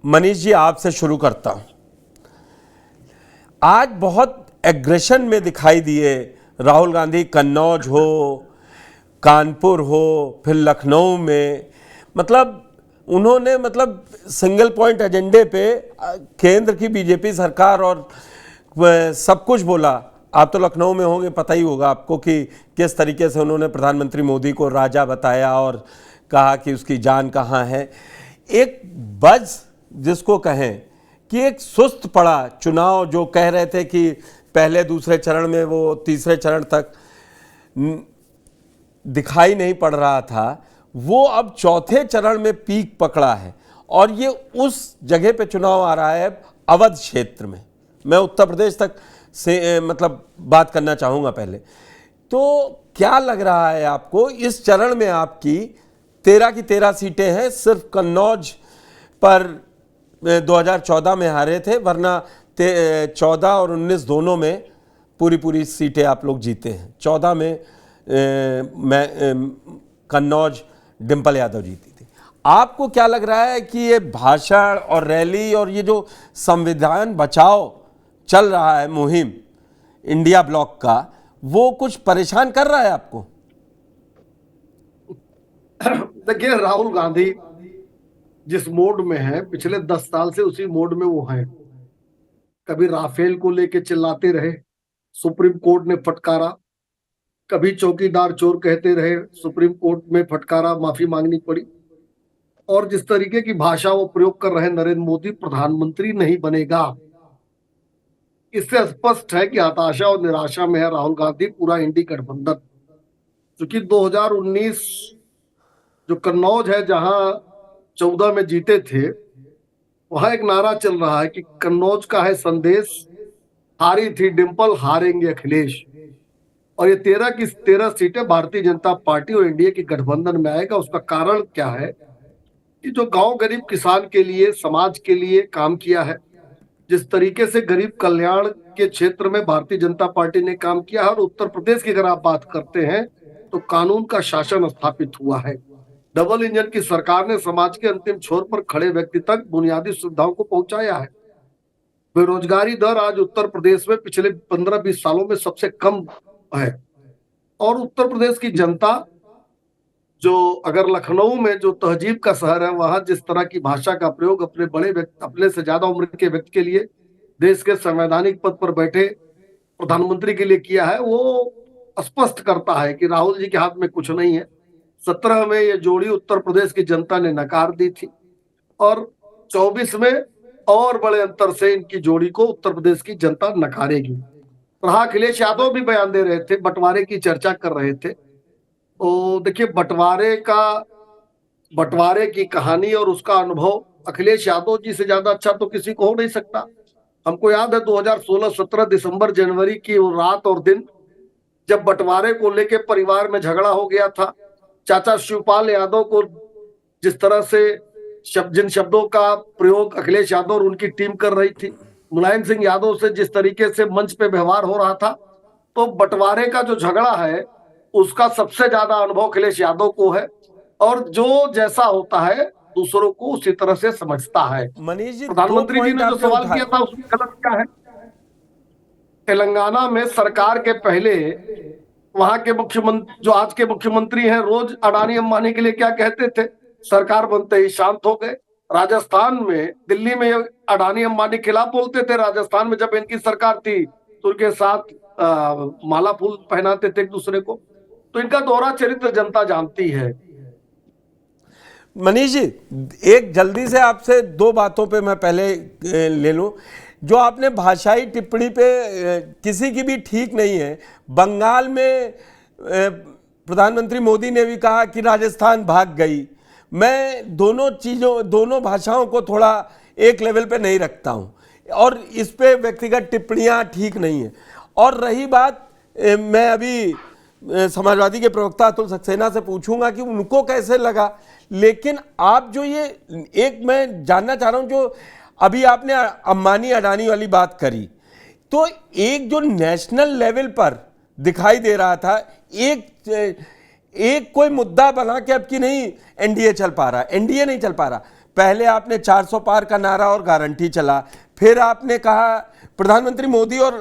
मनीष जी, आपसे शुरू करता हूं। आज बहुत एग्रेशन में दिखाई दिए राहुल गांधी, कन्नौज हो, कानपुर हो, फिर लखनऊ में, मतलब उन्होंने सिंगल पॉइंट एजेंडे पे केंद्र की बीजेपी सरकार और सब कुछ बोला। आप तो लखनऊ में होंगे, पता ही होगा आपको कि किस तरीके से उन्होंने प्रधानमंत्री मोदी को राजा बताया और कहा कि उसकी जान कहाँ है। एक बज जिसको कहें कि एक सुस्त पड़ा चुनाव, जो कह रहे थे कि पहले दूसरे चरण में वो तीसरे चरण तक दिखाई नहीं पड़ रहा था, वो अब चौथे चरण में पीक पकड़ा है। और ये उस जगह पे चुनाव आ रहा है अवध क्षेत्र में। मैं उत्तर प्रदेश तक से बात करना चाहूँगा पहले। तो क्या लग रहा है आपको इस चरण में? आपकी 13 की 13 सीटें हैं, सिर्फ कन्नौज पर 2014 में हारे थे, वरना 14 और 19 दोनों में पूरी सीटें आप लोग जीते हैं। 14 में कन्नौज डिंपल यादव जीती थी। आपको क्या लग रहा है कि ये भाषण और रैली और ये जो संविधान बचाओ चल रहा है मुहिम इंडिया ब्लॉक का, वो कुछ परेशान कर रहा है आपको? देखिए, राहुल गांधी जिस मोड में है, पिछले 10 साल से उसी मोड में वो है। कभी राफेल को लेके चिल्लाते रहे, सुप्रीम कोर्ट ने फटकारा। कभी चौकीदार चोर कहते रहे, सुप्रीम कोर्ट में फटकारा, माफी मांगनी पड़ी। और जिस तरीके की भाषा वो प्रयोग कर रहे, नरेंद्र मोदी प्रधानमंत्री नहीं बनेगा, इससे स्पष्ट है कि हताशा और निराशा में है राहुल गांधी, पूरा इंडी गठबंधन। क्योंकि 2019 जो कन्नौज है, जहां 14 में जीते थे, वहां एक नारा चल रहा है कि कन्नौज का है संदेश, हारी थी डिंपल, हारेंगे अखिलेश। और ये 13 की 13 सीटें भारतीय जनता पार्टी और एनडीए के गठबंधन में आएगा। उसका कारण क्या है कि जो गांव गरीब किसान के लिए, समाज के लिए काम किया है, जिस तरीके से गरीब कल्याण के क्षेत्र में भारतीय जनता पार्टी ने काम किया है। और उत्तर प्रदेश की अगर आप बात करते हैं तो कानून का शासन स्थापित हुआ है। डबल इंजन की सरकार ने समाज के अंतिम छोर पर खड़े व्यक्ति तक बुनियादी सुविधाओं को पहुंचाया है। बेरोजगारी दर आज उत्तर प्रदेश में पिछले 15-20 सालों में सबसे कम है। और उत्तर प्रदेश की जनता, जो अगर लखनऊ में जो तहजीब का शहर है, वहां जिस तरह की भाषा का प्रयोग अपने बड़े व्यक्ति, अपने से ज्यादा उम्र के व्यक्ति के लिए, देश के संवैधानिक पद पर बैठे प्रधानमंत्री के लिए किया है, वो स्पष्ट करता है कि राहुल जी के हाथ में कुछ नहीं है। 17 में ये जोड़ी उत्तर प्रदेश की जनता ने नकार दी थी और 24 में और बड़े अंतर से इनकी जोड़ी को उत्तर प्रदेश की जनता नकारेगी। रहा अखिलेश यादव भी बयान दे रहे थे, बंटवारे की चर्चा कर रहे थे। तो देखिए, बंटवारे की कहानी और उसका अनुभव अखिलेश यादव जी से ज्यादा अच्छा तो किसी को हो नहीं सकता। हमको याद है 2016-17 दिसंबर जनवरी की वो रात और दिन, जब बंटवारे को लेके परिवार में झगड़ा हो गया था। चाचा शिवपाल यादव को जिस तरह से जिन शब्दों का प्रयोग अखिलेश यादव और उनकी टीम कर रही थी, मुलायम सिंह यादव से जिस तरीके से मंच पे व्यवहार हो रहा था, तो बंटवारे का जो झगड़ा है उसका सबसे ज्यादा अनुभव अखिलेश यादव को है। और जो जैसा होता है दूसरों को उसी तरह से समझता है। मनीष जी, प्रधानमंत्री जी ने जो सवाल किया था उसमें गलत क्या है? तेलंगाना में सरकार के पहले वहां के मुख्यमंत्री, जो आज के मुख्यमंत्री हैं, रोज अडानी अंबानी के लिए क्या कहते थे? सरकार बनते ही शांत हो गए। राजस्थान में, दिल्ली में अडानी अंबानी खिलाफ बोलते थे, राजस्थान में जब इनकी सरकार थी तो उनके साथ माला फूल पहनाते थे एक दूसरे को। तो इनका दोहरा चरित्र जनता जानती है। मनीष जी, एक जल्दी से आपसे 2 बातों पे मैं पहले ले लूं। जो आपने भाषाई टिप्पणी पे किसी की भी ठीक नहीं है। बंगाल में प्रधानमंत्री मोदी ने भी कहा कि राजस्थान भाग गई। मैं दोनों भाषाओं को थोड़ा एक लेवल पे नहीं रखता हूं और इस पे व्यक्तिगत टिप्पणियां ठीक नहीं है। और रही बात, मैं अभी समाजवादी के प्रवक्ता अतुल सक्सेना से पूछूंगा कि उनको कैसे लगा, लेकिन आप जो ये एक मैं जानना चाह रहा हूं, जो अभी आपने अंबानी अडानी वाली बात करी, तो एक जो नेशनल लेवल पर दिखाई दे रहा था, एक कोई मुद्दा बना के अब की नहीं एनडीए चल पा रहा, एनडीए नहीं चल पा रहा। पहले आपने 400 पार का नारा और गारंटी चला, फिर आपने कहा, प्रधानमंत्री मोदी और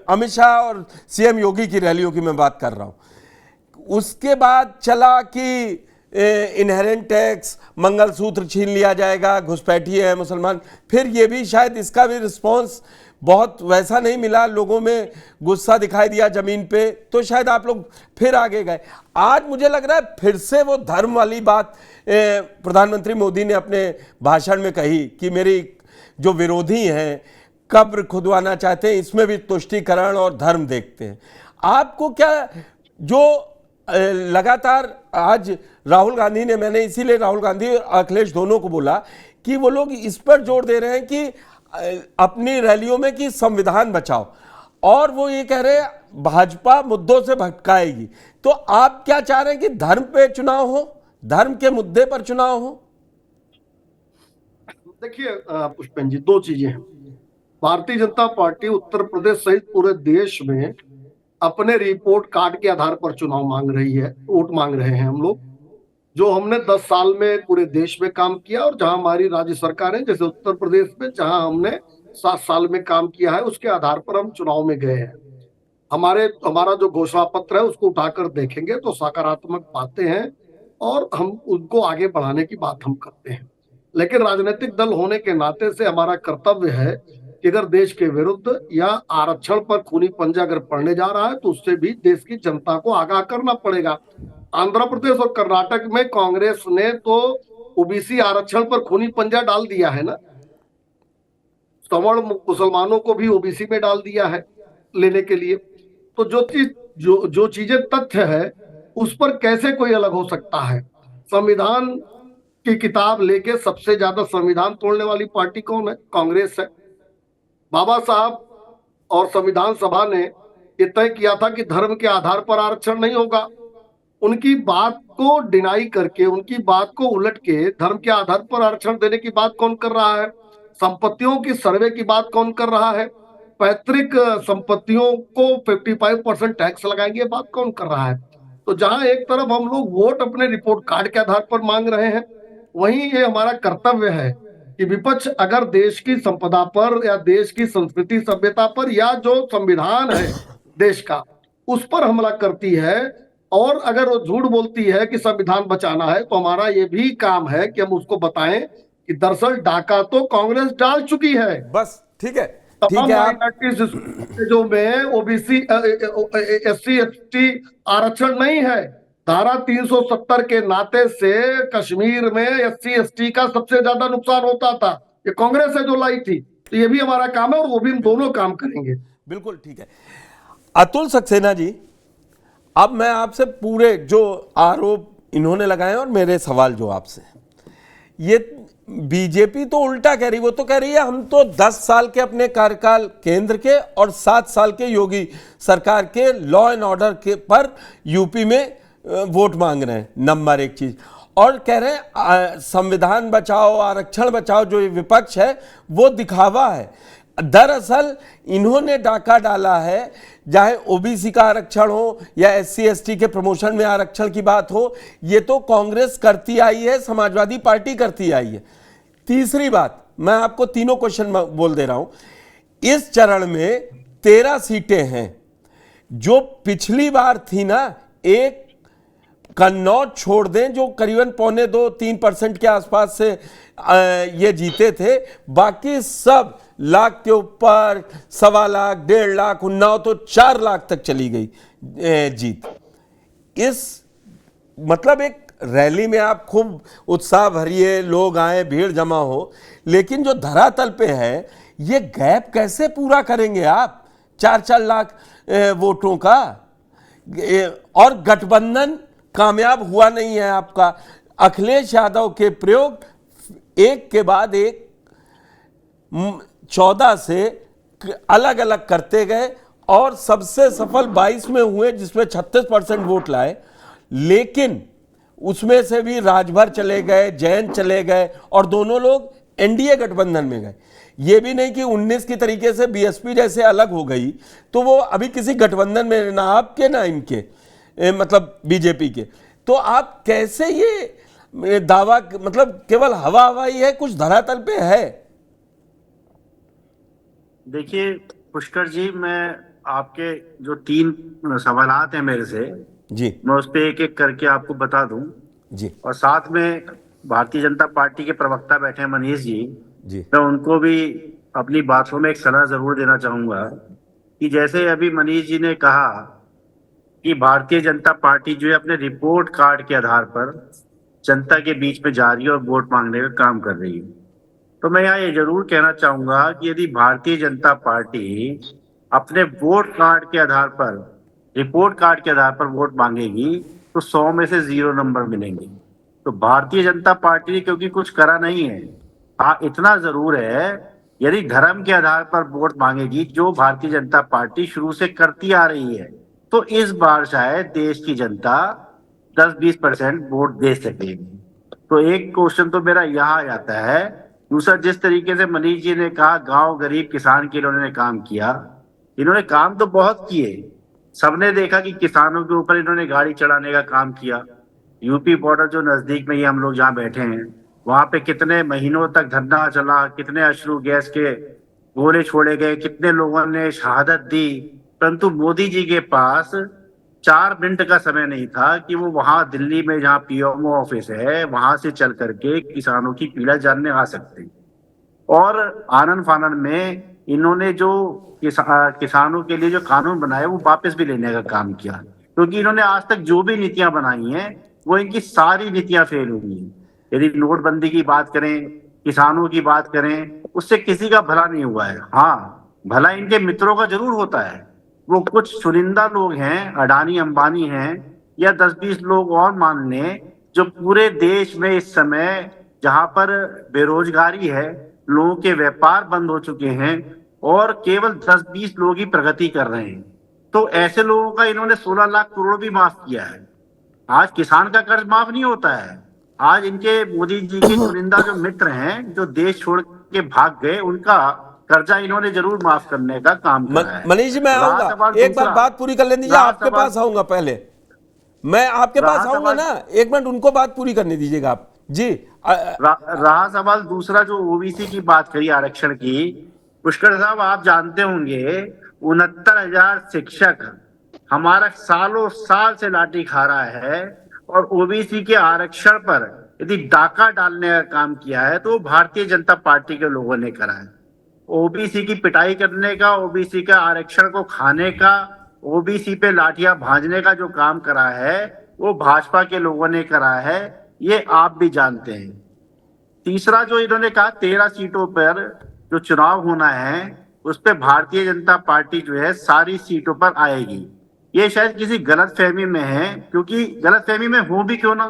अमित शाह और सीएम योगी की रैलियों की मैं बात कर रहा हूं। उसके बाद चला कि इनहेरेंट टैक्स, मंगलसूत्र छीन लिया जाएगा, घुसपैठी है मुसलमान। फिर ये भी शायद इसका भी रिस्पॉन्स बहुत वैसा नहीं मिला, लोगों में गुस्सा दिखाई दिया जमीन पे, तो शायद आप लोग फिर आगे गए। आज मुझे लग रहा है फिर से वो धर्म वाली बात प्रधानमंत्री मोदी ने अपने भाषण में कही कि मेरी जो विरोधी हैं कब्र खुदवाना चाहते हैं, इसमें भी तुष्टीकरण और धर्म देखते हैं। आपको क्या जो लगातार आज राहुल गांधी ने, मैंने इसीलिए राहुल गांधी और अखिलेश दोनों को बोला कि वो लोग इस पर जोर दे रहे हैं कि अपनी रैलियों में कि संविधान बचाओ, और वो ये कह रहे हैं भाजपा मुद्दों से भटकाएगी। तो आप क्या चाह रहे हैं कि धर्म पे चुनाव हो, धर्म के मुद्दे पर चुनाव हो? देखिए पुष्पेंद्र जी, दो चीजें हैं। भारतीय जनता पार्टी उत्तर प्रदेश सहित पूरे देश में अपने रिपोर्ट कार्ड के आधार पर चुनाव मांग रही है, वोट मांग रहे हैं हम लोग। जो हमने 10 साल में पूरे देश में काम किया और जहां हमारी राज्य सरकार है, जैसे उत्तर प्रदेश में जहां हमने 7 साल में काम किया है, उसके आधार पर हम चुनाव में गए हैं। हमारा जो घोषणा पत्र है उसको उठाकर देखेंगे तो सकारात्मक बातें हैं और हम उनको आगे बढ़ाने की बात हम करते हैं। लेकिन राजनीतिक दल होने के नाते से हमारा कर्तव्य है कि अगर देश के विरुद्ध या आरक्षण पर खूनी पंजा अगर पड़ने जा रहा है तो उससे भी देश की जनता को आगाह करना पड़ेगा। आंध्र प्रदेश और कर्नाटक में कांग्रेस ने तो ओबीसी आरक्षण पर खूनी पंजा डाल दिया है ना, सवर्ण मुसलमानों को भी ओबीसी में डाल दिया है लेने के लिए। तो जो चीजें तथ्य है उस पर कैसे कोई अलग हो सकता है? संविधान की किताब लेके सबसे ज्यादा संविधान तोड़ने वाली पार्टी कौन है? कांग्रेस है। बाबा साहब और संविधान सभा ने ये तय किया था कि धर्म के आधार पर आरक्षण नहीं होगा। उनकी बात को डिनाई करके, उनकी बात को उलट के धर्म के आधार पर आरक्षण देने की बात कौन कर रहा है? संपत्तियों की सर्वे की बात कौन कर रहा है? पैतृक संपत्तियों को 55% टैक्स लगाएंगे, बात कौन कर रहा है? तो जहां एक तरफ हम लोग वोट अपने रिपोर्ट कार्ड के आधार पर मांग रहे हैं, वहीं ये हमारा कर्तव्य है कि विपक्ष अगर देश की संपदा पर या देश की संस्कृति सभ्यता पर या जो संविधान है देश का उस पर हमला करती है और अगर वो झूठ बोलती है कि संविधान बचाना है, तो हमारा ये भी काम है कि हम उसको बताएं कि दरअसल डाका तो कांग्रेस डाल चुकी है। बस ठीक है, तमाम ठीक है। माइनॉरिटीज जो में ओबीसी SC ST आरक्षण नहीं है। धारा 370 के नाते से कश्मीर में SC ST का सबसे ज्यादा नुकसान होता था, ये कांग्रेस है जो लाई थी। तो ये भी हमारा काम है और वो भी हम दोनों काम करेंगे। बिल्कुल ठीक है। अतुल सक्सेना जी, अब मैं आपसे पूरे जो आरोप इन्होंने लगाए और मेरे सवाल जो आपसे, ये बीजेपी तो उल्टा कह रही, वो तो कह रही है हम तो 10 साल के अपने कार्यकाल केंद्र के और 7 साल के योगी सरकार के लॉ एंड ऑर्डर के पर यूपी में वोट मांग रहे हैं, नंबर 1 चीज। और कह रहे हैं संविधान बचाओ, आरक्षण बचाओ, जो ये विपक्ष है वो दिखावा है। दरअसल इन्होंने डाका डाला है, चाहे ओबीसी का आरक्षण हो या SC ST के प्रमोशन में आरक्षण की बात हो, ये तो कांग्रेस करती आई है, समाजवादी पार्टी करती आई है। तीसरी बात, मैं आपको तीनों क्वेश्चन बोल दे रहा हूं। इस चरण में 13 सीटें हैं। जो पिछली बार थी ना, एक कन्नौज छोड़ दें जो करीबन 2.25-3% के आसपास से ये जीते थे, बाकी सब लाख के ऊपर, 1.25 लाख, 1.5 लाख, उन्नाव तो 4 लाख तक चली गई जीत। इस मतलब एक रैली में आप खूब उत्साह भरिए, लोग आए, भीड़ जमा हो, लेकिन जो धरातल पे है ये गैप कैसे पूरा करेंगे आप 4-4 लाख वोटों का? और गठबंधन कामयाब हुआ नहीं है आपका। अखिलेश यादव के प्रयोग एक के बाद एक 14 से अलग अलग करते गए और सबसे सफल 22 में हुए जिसमें 36% वोट लाए, लेकिन उसमें से भी राजभर चले गए, जैन चले गए और दोनों लोग एनडीए गठबंधन में गए। ये भी नहीं कि 19 की तरीके से बीएसपी जैसे अलग हो गई तो वो अभी किसी गठबंधन में, ना आपके ना इनके, मतलब बीजेपी के। तो आप कैसे ये दावा मतलब केवल हवा हवा ही है, कुछ धरातल पे है? देखिए पुष्कर जी, मैं आपके जो 3 सवालात हैं मेरे से, जी मैं उस पे एक एक करके आपको बता दूं। जी और साथ में भारतीय जनता पार्टी के प्रवक्ता बैठे हैं मनीष जी, जी मैं उनको भी अपनी बातों में एक सलाह जरूर देना चाहूंगा कि जैसे अभी मनीष जी ने कहा कि भारतीय जनता पार्टी जो है अपने रिपोर्ट कार्ड के आधार पर जनता के बीच में जा रही है और वोट मांगने का काम कर रही है। तो मैं यहाँ ये जरूर कहना चाहूंगा कि यदि भारतीय जनता पार्टी अपने वोट कार्ड के आधार पर, रिपोर्ट कार्ड के आधार पर वोट मांगेगी तो 100 में से 0 नंबर मिलेंगे। तो भारतीय जनता पार्टी ने क्योंकि कुछ करा नहीं है, हाँ इतना जरूर है, यदि धर्म के आधार पर वोट मांगेगी जो भारतीय जनता पार्टी शुरू से करती आ रही है, तो इस बार शायद देश की जनता 10-20% वोट दे सकेगी। तो एक क्वेश्चन तो मेरा यहाँ आ जाता है। दूसरा, जिस तरीके से मनीष जी ने कहा गांव गरीब किसान के लिए इन्होंने काम किया, इन्होंने काम तो बहुत किए। सबने देखा कि किसानों के ऊपर इन्होंने गाड़ी चढ़ाने का काम किया। यूपी बॉर्डर जो नजदीक में ही हम लोग जहाँ बैठे हैं, वहां पे कितने महीनों तक धरना चला, कितने अश्रु गैस के गोले छोड़े गए, कितने लोगों ने शहादत दी, परंतु मोदी जी के पास 4 मिनट का समय नहीं था कि वो वहां दिल्ली में जहाँ पीएमओ ऑफिस है वहां से चल करके किसानों की पीड़ा जानने आ सकते। और आनन फानन में इन्होंने जो किसानों के लिए जो कानून बनाए वो वापस भी लेने का काम किया, क्योंकि इन्होंने आज तक जो भी नीतियां बनाई हैं वो इनकी सारी नीतियां फेल हुई हैं। यदि नोटबंदी की बात करें, किसानों की बात करें, उससे किसी का भला नहीं हुआ है। हाँ, भला इनके मित्रों का जरूर होता है। वो कुछ चुनिंदा लोग हैं, अडानी अंबानी हैं, या 10-20 लोग और मान लें, जो पूरे देश में इस समय जहां पर बेरोजगारी है, लोगों के व्यापार बंद हो चुके हैं और केवल 10-20 लोग ही प्रगति कर रहे हैं, तो ऐसे लोगों का इन्होंने 16 लाख करोड़ भी माफ किया है। आज किसान का कर्ज माफ नहीं होता है। आज इनके मोदी जी के चुनिंदा जो मित्र हैं, जो देश छोड़ के भाग गए, उनका कर्जा इन्होंने जरूर माफ करने का काम करा है। मनीष जी, मैं रहा आऊंगा, सवाल एक बार दूसरा, बात पूरी कर लेने दीजिए, रहा आपके सवाल- पास आऊंगा। पहले मैं आपके पास रहा आऊंगा सवाल- ना, एक मिनट उनको बात पूरी करने दीजिएगा आप जी। रहा सवाल दूसरा, जो ओबीसी की बात करी, आरक्षण की, पुष्कर साहब आप जानते होंगे 69,000 शिक्षक हमारा सालों साल से लाठी खा रहा है, और ओबीसी के आरक्षण पर यदि डाका डालने का काम किया है तो भारतीय जनता पार्टी के लोगों ने करा है। ओबीसी की पिटाई करने का, ओबीसी का आरक्षण को खाने का, ओबीसी पे लाठियां भांजने का जो काम करा है वो भाजपा के लोगों ने करा है, ये आप भी जानते हैं। तीसरा, जो इन्होंने कहा 13 सीटों पर जो चुनाव होना है उस पे भारतीय जनता पार्टी जो है सारी सीटों पर आएगी, ये शायद किसी गलतफहमी में है। क्योंकि गलतफहमी में हो भी क्यों ना,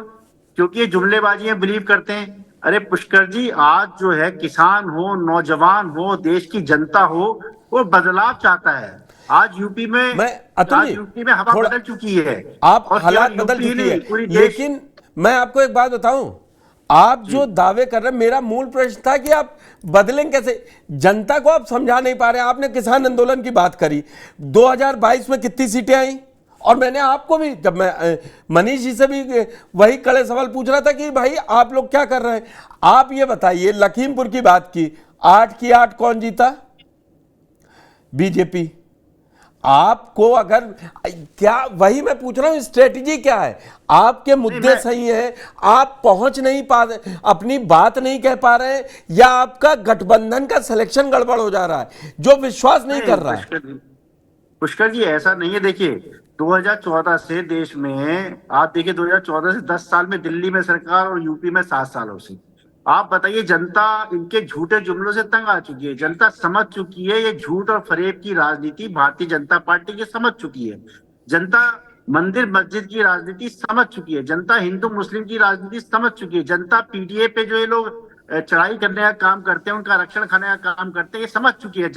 क्योंकि ये जुमलेबाजियां बिलीव करते हैं। अरे पुष्कर जी, आज जो है किसान हो, नौजवान हो, देश की जनता हो, वो बदलाव चाहता है। आज यूपी में हवा थोड़ा बदल चुकी है, आप और हालात केवल बदल यूपी ही चुकी है, नहीं, पूरी देश। लेकिन मैं आपको एक बात बताऊं, आप जो दावे कर रहे हैं, मेरा मूल प्रश्न था कि आप बदलें कैसे, जनता को आप समझा नहीं पा रहे हैं। आपने किसान आंदोलन की बात करी, 2022 में कितनी सीटें आई, और मैंने आपको भी, जब मैं मनीष जी से भी वही कड़े सवाल पूछ रहा था कि भाई आप लोग क्या कर रहे हैं। आप ये बताइए, लखीमपुर की बात की, 8 की 8 कौन जीता? बीजेपी। आपको अगर क्या, वही मैं पूछ रहा हूं, स्ट्रेटजी क्या है? आपके मुद्दे सही हैं, आप पहुंच नहीं पा रहे, अपनी बात नहीं कह पा रहे हैं, या आपका गठबंधन का सिलेक्शन गड़बड़ हो जा रहा है, जो विश्वास नहीं कर रहा है? पुष्कर जी, ऐसा नहीं है। देखिए 2014 से देश में, आप देखिए 2014 से 10 साल में दिल्ली में सरकार और यूपी में 7 सालों से, आप बताइए, जनता इनके झूठे जुमलों से तंग आ चुकी है। जनता समझ चुकी है ये झूठ और फरेब की राजनीति भारतीय जनता पार्टी की समझ चुकी है। जनता मंदिर मस्जिद की राजनीति समझ चुकी है। जनता हिंदू मुस्लिम की राजनीति समझ चुकी है। जनता पीटीए पे जो ये लोग चढ़ाई करने का काम करते हैं, उनका आरक्षण खाने का काम करते हैं, ये समझ चुकी है।